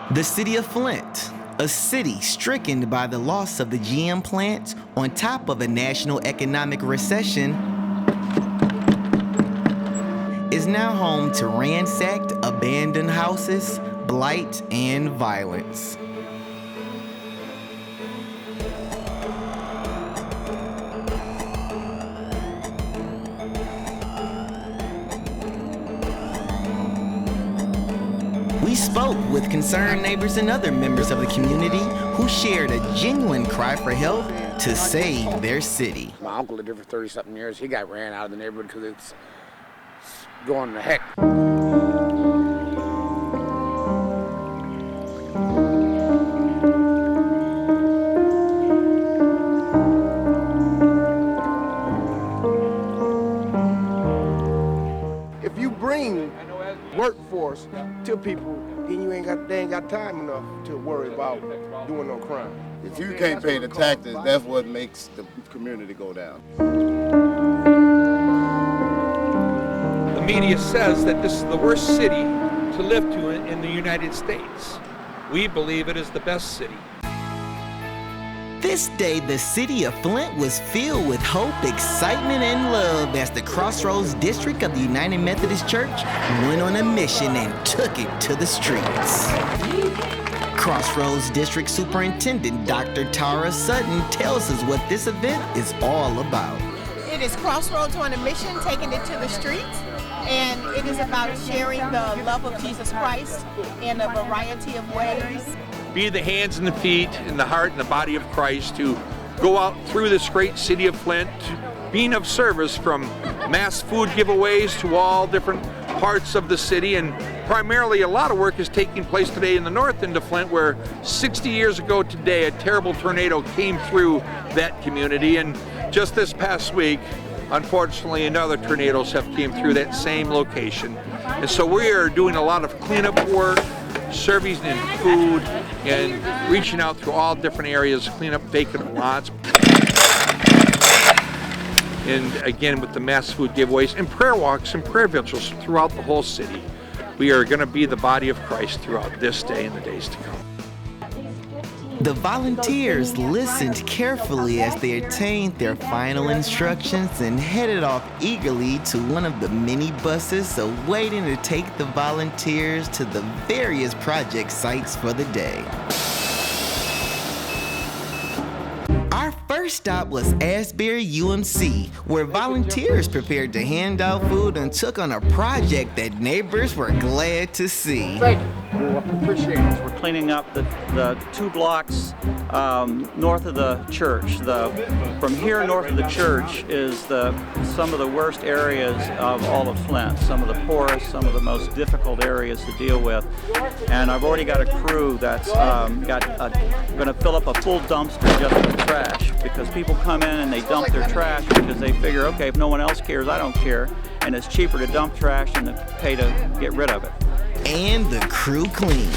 The city of Flint, a city stricken by the loss of the GM plant on top of a national economic recession, is now home to ransacked, abandoned houses, blight, and violence. We spoke with concerned neighbors and other members of the community who shared a genuine cry for help to save their city. My uncle lived there for 30-something years. He got ran out of the neighborhood because it's going to heck. If you bring workforce to people, then they ain't got time enough to worry about doing no crime. If you can't pay the taxes, that's what makes the community go down. The media says that this is the worst city to live to in the United States. We believe it is the best city. This day, the city of Flint was filled with hope, excitement, and love as the CrossRoads district of the United Methodist Church went on a mission and took it to the streets. CrossRoads District Superintendent Dr. Tara Sutton tells us what this event is all about. It is CrossRoads on a mission, taking it to the streets, and it is about sharing the love of Jesus Christ in a variety of ways. Be the hands and the feet and the heart and the body of Christ to go out through this great city of Flint, being of service from mass food giveaways to all different parts of the city. And primarily a lot of work is taking place today in the north end of Flint, where 60 years ago today a terrible tornado came through that community, and just this past week unfortunately another tornadoes have came through that same location. And so we are doing a lot of cleanup work, serving in food, and reaching out through all different areas, clean up vacant lots. And again, with the mass food giveaways and prayer walks and prayer vigils throughout the whole city. We are going to be the body of Christ throughout this day and the days to come. The volunteers listened carefully as they attained their final instructions and headed off eagerly to one of the many buses awaiting to take the volunteers to the various project sites for the day. Our first stop was Asbury UMC, where volunteers prepared to hand out food and took on a project that neighbors were glad to see. Thank you. Appreciate it. We're cleaning up the 2 blocks north of the church. From here north of the church is some of the worst areas of all of Flint, some of the poorest, some of the most difficult areas to deal with. And I've already got a crew that's going to fill up a full dumpster just with trash, because people come in and they dump their trash because they figure, okay, if no one else cares, I don't care. And it's cheaper to dump trash than to pay to get rid of it. And the crew cleaned.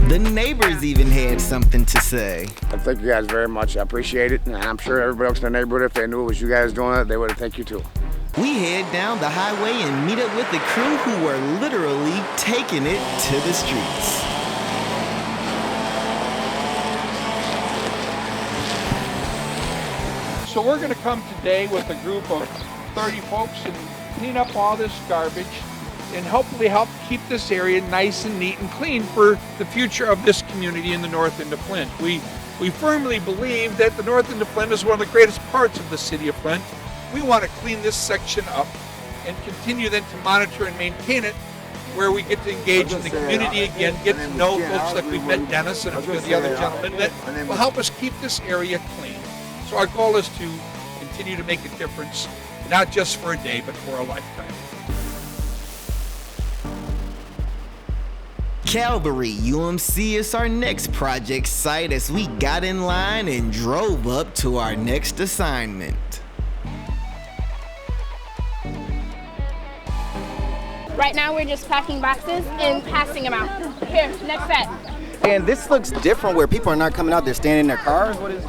The neighbors even had something to say. I thank you guys very much. I appreciate it. And I'm sure everybody else in the neighborhood, if they knew it was you guys doing it, they would have thanked you too. We head down the highway and meet up with the crew who were literally taking it to the streets. So we're going to come today with a group of 30 folks and clean up all this garbage and hopefully help keep this area nice and neat and clean for the future of this community in the north end of Flint. We firmly believe that the north end of Flint is one of the greatest parts of the city of Flint. We want to clean this section up and continue then to monitor and maintain it, where we get to engage in the community again, get to know folks like we've met Dennis and a few of the other gentlemen that will help us keep this area clean. So our goal is to continue to make a difference, not just for a day, but for a lifetime. Calvary UMC is our next project site as we got in line and drove up to our next assignment. Right now we're just packing boxes and passing them out. Here, next set. And this looks different where people are not coming out, they're standing in their cars. What is?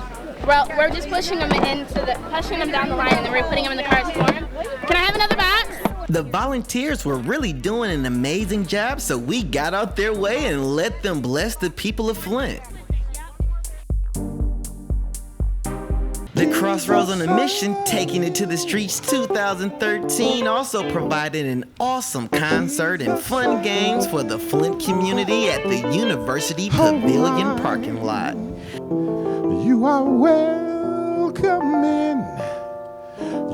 Well, we're just pushing them down the line, and then we're putting them in the cars for them. Can I have another box? The volunteers were really doing an amazing job, so we got out their way and let them bless the people of Flint. The CrossRoads on a Mission, Taking It to the Streets 2013 also provided an awesome concert and fun games for the Flint community at the University Pavilion parking lot. You are welcome in.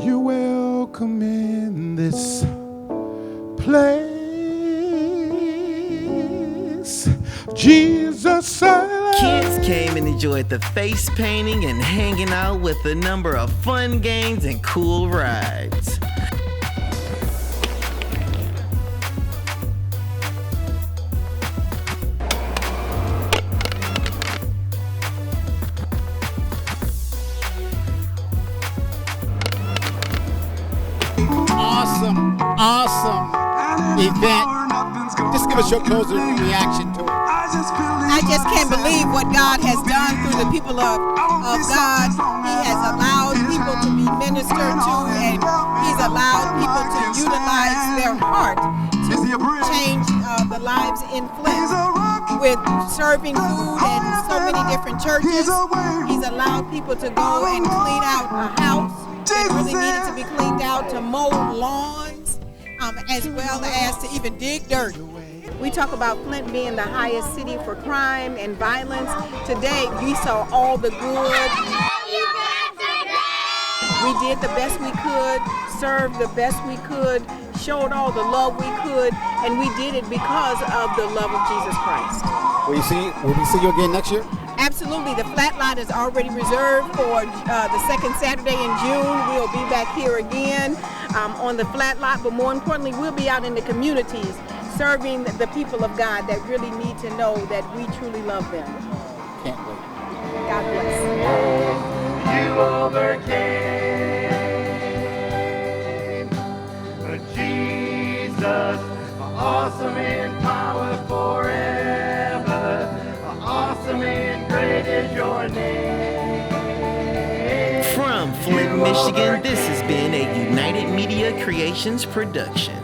You're welcome in this place. Jesus said. Kids came and enjoyed the face painting and hanging out with a number of fun games and cool rides. Awesome event. Just give us your closing reaction to it. I just can't believe what God has done through the people of God. He has allowed people to be ministered to, and He's allowed people to utilize their heart to change the lives in Flint with serving food and so many different churches. He's allowed people to go and clean out a house that really needed to be cleaned out, to mow lawns, as well as to even dig dirt. We talk about Flint being the highest city for crime and violence. Today, we saw all the good. We did the best we could, served the best we could, showed all the love we could, and we did it because of the love of Jesus Christ. Will we see you again next year? Absolutely. The flat lot is already reserved for the second Saturday in June. We'll be back here again on the flat lot, but more importantly, we'll be out in the communities serving the people of God that really need to know that we truly love them. Can't wait. God bless. You overcame, Jesus, awesome in power forever, awesome and great is your name. From Flint, Michigan, this has been a United Media Creations production.